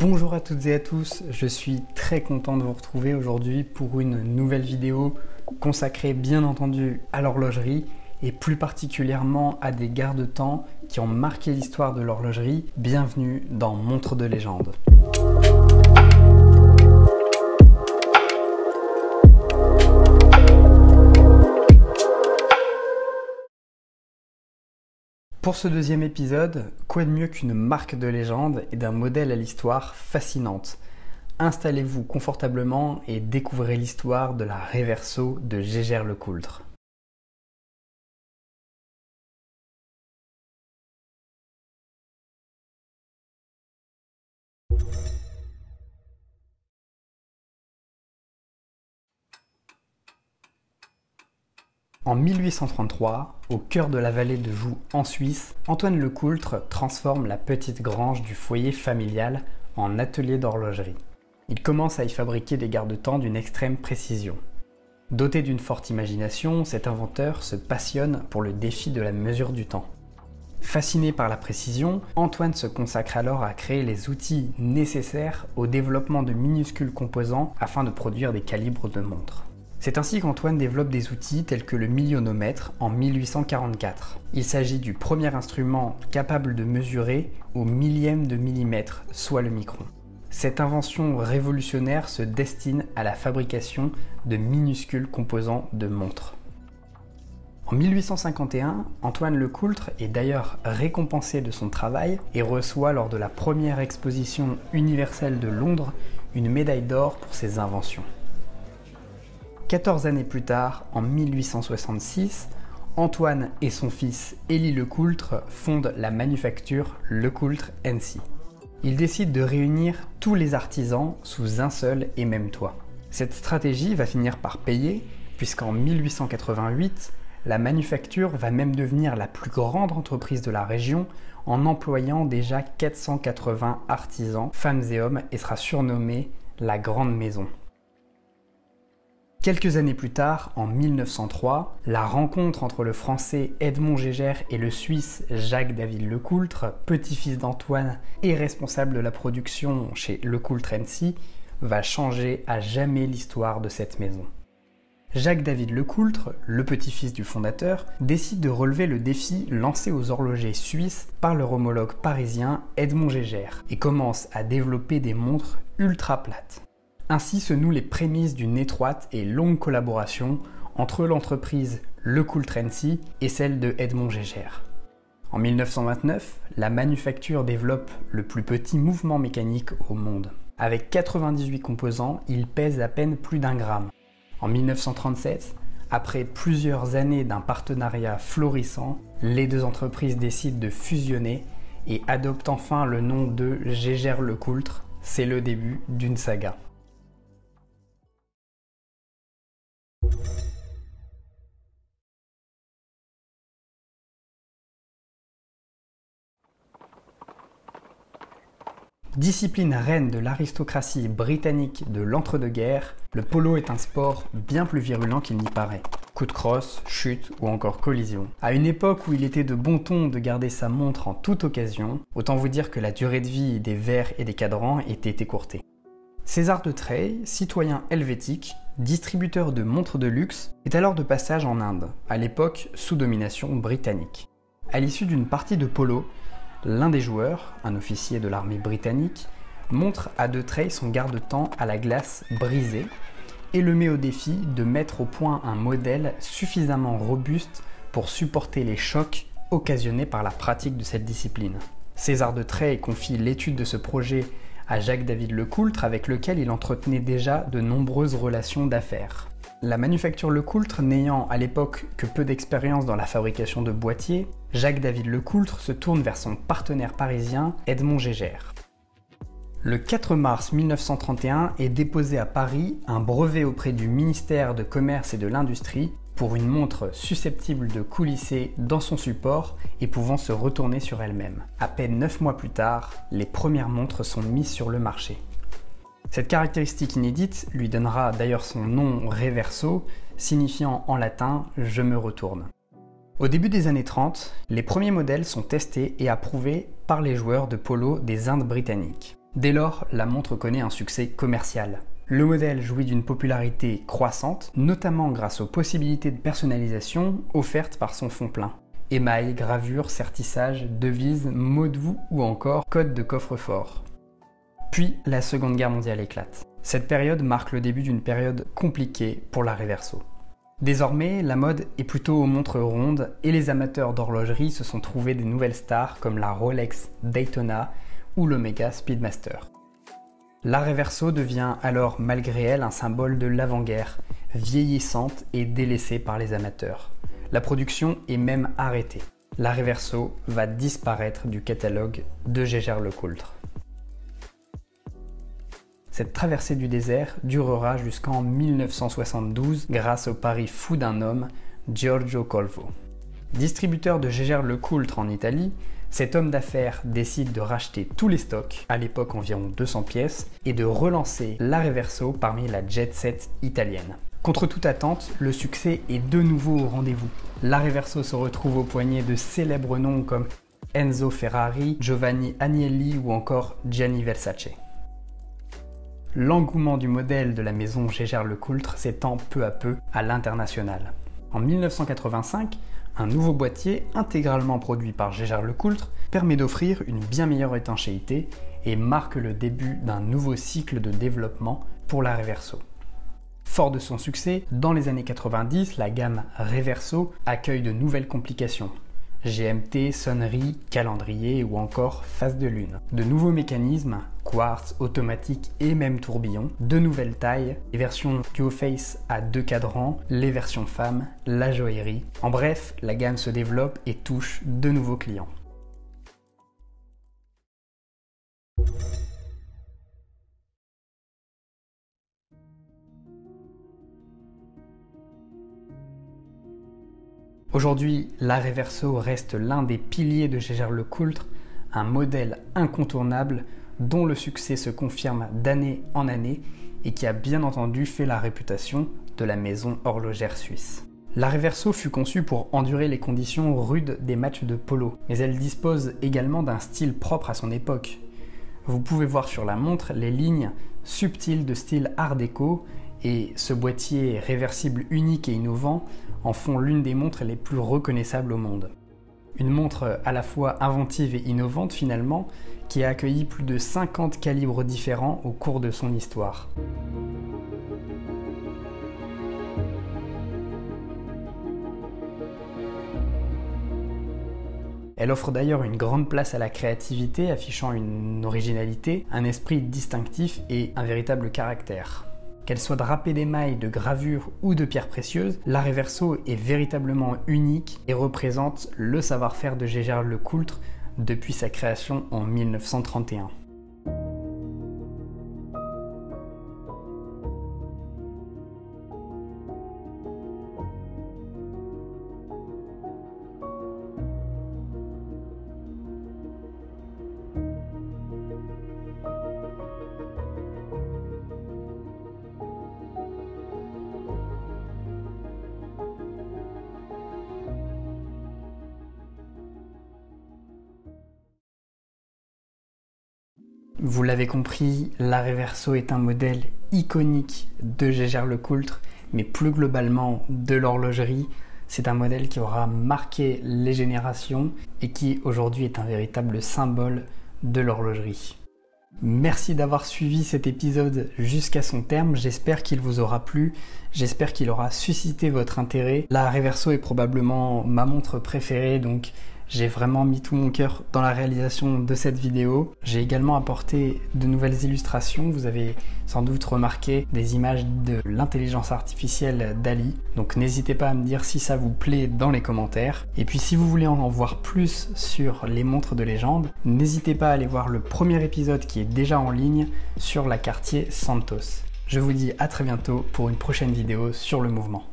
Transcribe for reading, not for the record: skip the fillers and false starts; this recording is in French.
Bonjour à toutes et à tous, je suis très content de vous retrouver aujourd'hui pour une nouvelle vidéo consacrée bien entendu à l'horlogerie et plus particulièrement à des garde-temps qui ont marqué l'histoire de l'horlogerie. Bienvenue dans Montre de légende. Pour ce deuxième épisode, quoi de mieux qu'une marque de légende et d'un modèle à l'histoire fascinante. Installez-vous confortablement et découvrez l'histoire de la Reverso de Jaeger-LeCoultre. En 1833, au cœur de la vallée de Joux en Suisse, Antoine LeCoultre transforme la petite grange du foyer familial en atelier d'horlogerie. Il commence à y fabriquer des garde-temps d'une extrême précision. Doté d'une forte imagination, cet inventeur se passionne pour le défi de la mesure du temps. Fasciné par la précision, Antoine se consacre alors à créer les outils nécessaires au développement de minuscules composants afin de produire des calibres de montres. C'est ainsi qu'Antoine développe des outils tels que le millionomètre en 1844. Il s'agit du premier instrument capable de mesurer au millième de millimètre, soit le micron. Cette invention révolutionnaire se destine à la fabrication de minuscules composants de montres. En 1851, Antoine LeCoultre est d'ailleurs récompensé de son travail et reçoit lors de la première exposition universelle de Londres une médaille d'or pour ses inventions. 14 années plus tard, en 1866, Antoine et son fils Élie LeCoultre fondent la manufacture LeCoultre NC. Ils décident de réunir tous les artisans sous un seul et même toit. Cette stratégie va finir par payer, puisqu'en 1888, la manufacture va même devenir la plus grande entreprise de la région en employant déjà 480 artisans, femmes et hommes, et sera surnommée la Grande Maison. Quelques années plus tard, en 1903, la rencontre entre le français Edmond Jaeger et le suisse Jacques-David LeCoultre, petit-fils d'Antoine et responsable de la production chez LeCoultre NC, va changer à jamais l'histoire de cette maison. Jacques-David LeCoultre, le petit-fils du fondateur, décide de relever le défi lancé aux horlogers suisses par leur homologue parisien Edmond Jaeger et commence à développer des montres ultra plates. Ainsi se nouent les prémices d'une étroite et longue collaboration entre l'entreprise LeCoultre NC et celle de Edmond Jaeger. En 1929, la manufacture développe le plus petit mouvement mécanique au monde. Avec 98 composants, il pèse à peine plus d'1 gramme. En 1937, après plusieurs années d'un partenariat florissant, les deux entreprises décident de fusionner et adoptent enfin le nom de Jaeger-LeCoultre. C'est le début d'une saga. Discipline reine de l'aristocratie britannique de l'entre-deux-guerres, le polo est un sport bien plus virulent qu'il n'y paraît. Coup de crosse, chute ou encore collision. À une époque où il était de bon ton de garder sa montre en toute occasion, autant vous dire que la durée de vie des verres et des cadrans était écourtée. César de Trey, citoyen helvétique, distributeur de montres de luxe, est alors de passage en Inde, à l'époque sous domination britannique. À l'issue d'une partie de polo, l'un des joueurs, un officier de l'armée britannique, montre à de Trey son garde-temps à la glace brisée et le met au défi de mettre au point un modèle suffisamment robuste pour supporter les chocs occasionnés par la pratique de cette discipline. César de Trey confie l'étude de ce projet à Jacques-David LeCoultre avec lequel il entretenait déjà de nombreuses relations d'affaires. La manufacture LeCoultre n'ayant à l'époque que peu d'expérience dans la fabrication de boîtiers, Jacques-David LeCoultre se tourne vers son partenaire parisien Edmond Jaeger. Le 4 mars 1931 est déposé à Paris un brevet auprès du ministère de Commerce et de l'Industrie pour une montre susceptible de coulisser dans son support et pouvant se retourner sur elle-même. À peine 9 mois plus tard, les premières montres sont mises sur le marché. Cette caractéristique inédite lui donnera d'ailleurs son nom Reverso, signifiant en latin « je me retourne ». Au début des années 30, les premiers modèles sont testés et approuvés par les joueurs de polo des Indes britanniques. Dès lors, la montre connaît un succès commercial. Le modèle jouit d'une popularité croissante, notamment grâce aux possibilités de personnalisation offertes par son fond plein. Émail, gravures, sertissage, devises, mots de vous ou encore code de coffre-fort. Puis, la Seconde Guerre mondiale éclate. Cette période marque le début d'une période compliquée pour la Reverso. Désormais, la mode est plutôt aux montres rondes et les amateurs d'horlogerie se sont trouvés des nouvelles stars comme la Rolex Daytona ou l'Omega Speedmaster. La Reverso devient alors malgré elle un symbole de l'avant-guerre, vieillissante et délaissée par les amateurs. La production est même arrêtée. La Reverso va disparaître du catalogue de Jaeger-LeCoultre. Cette traversée du désert durera jusqu'en 1972 grâce au pari fou d'un homme, Giorgio Colvo. Distributeur de Jaeger-LeCoultre en Italie, cet homme d'affaires décide de racheter tous les stocks, à l'époque environ 200 pièces, et de relancer la Reverso parmi la jet set italienne. Contre toute attente, le succès est de nouveau au rendez-vous. La Reverso se retrouve au poignet de célèbres noms comme Enzo Ferrari, Giovanni Agnelli ou encore Gianni Versace. L'engouement du modèle de la maison Jaeger-LeCoultre s'étend peu à peu à l'international. En 1985, un nouveau boîtier intégralement produit par Jaeger-LeCoultre permet d'offrir une bien meilleure étanchéité et marque le début d'un nouveau cycle de développement pour la Reverso. Fort de son succès, dans les années 90, la gamme Reverso accueille de nouvelles complications. GMT, sonnerie, calendrier ou encore phase de lune. De nouveaux mécanismes, quartz, automatique et même tourbillon, de nouvelles tailles, les versions duo-face à 2 cadrans, les versions femmes, la joaillerie. En bref, la gamme se développe et touche de nouveaux clients. Aujourd'hui, la Reverso reste l'un des piliers de Jaeger-LeCoultre, un modèle incontournable dont le succès se confirme d'année en année et qui a bien entendu fait la réputation de la maison horlogère suisse. La Reverso fut conçue pour endurer les conditions rudes des matchs de polo, mais elle dispose également d'un style propre à son époque. Vous pouvez voir sur la montre les lignes subtiles de style art déco et ce boîtier réversible unique et innovant en font l'une des montres les plus reconnaissables au monde. Une montre à la fois inventive et innovante finalement, qui a accueilli plus de 50 calibres différents au cours de son histoire. Elle offre d'ailleurs une grande place à la créativité, affichant une originalité, un esprit distinctif et un véritable caractère. Qu'elle soit drapée d'émail, de gravures ou de pierres précieuses, la Reverso est véritablement unique et représente le savoir-faire de Jaeger-LeCoultre depuis sa création en 1931. Vous l'avez compris, la Reverso est un modèle iconique de Jaeger-LeCoultre, mais plus globalement de l'horlogerie. C'est un modèle qui aura marqué les générations et qui aujourd'hui est un véritable symbole de l'horlogerie. Merci d'avoir suivi cet épisode jusqu'à son terme, j'espère qu'il vous aura plu, j'espère qu'il aura suscité votre intérêt. La Reverso est probablement ma montre préférée, donc j'ai vraiment mis tout mon cœur dans la réalisation de cette vidéo. J'ai également apporté de nouvelles illustrations. Vous avez sans doute remarqué des images de l'intelligence artificielle DALL-E. Donc n'hésitez pas à me dire si ça vous plaît dans les commentaires. Et puis si vous voulez en voir plus sur les montres de légende, n'hésitez pas à aller voir le premier épisode qui est déjà en ligne sur la Cartier Santos. Je vous dis à très bientôt pour une prochaine vidéo sur le mouvement.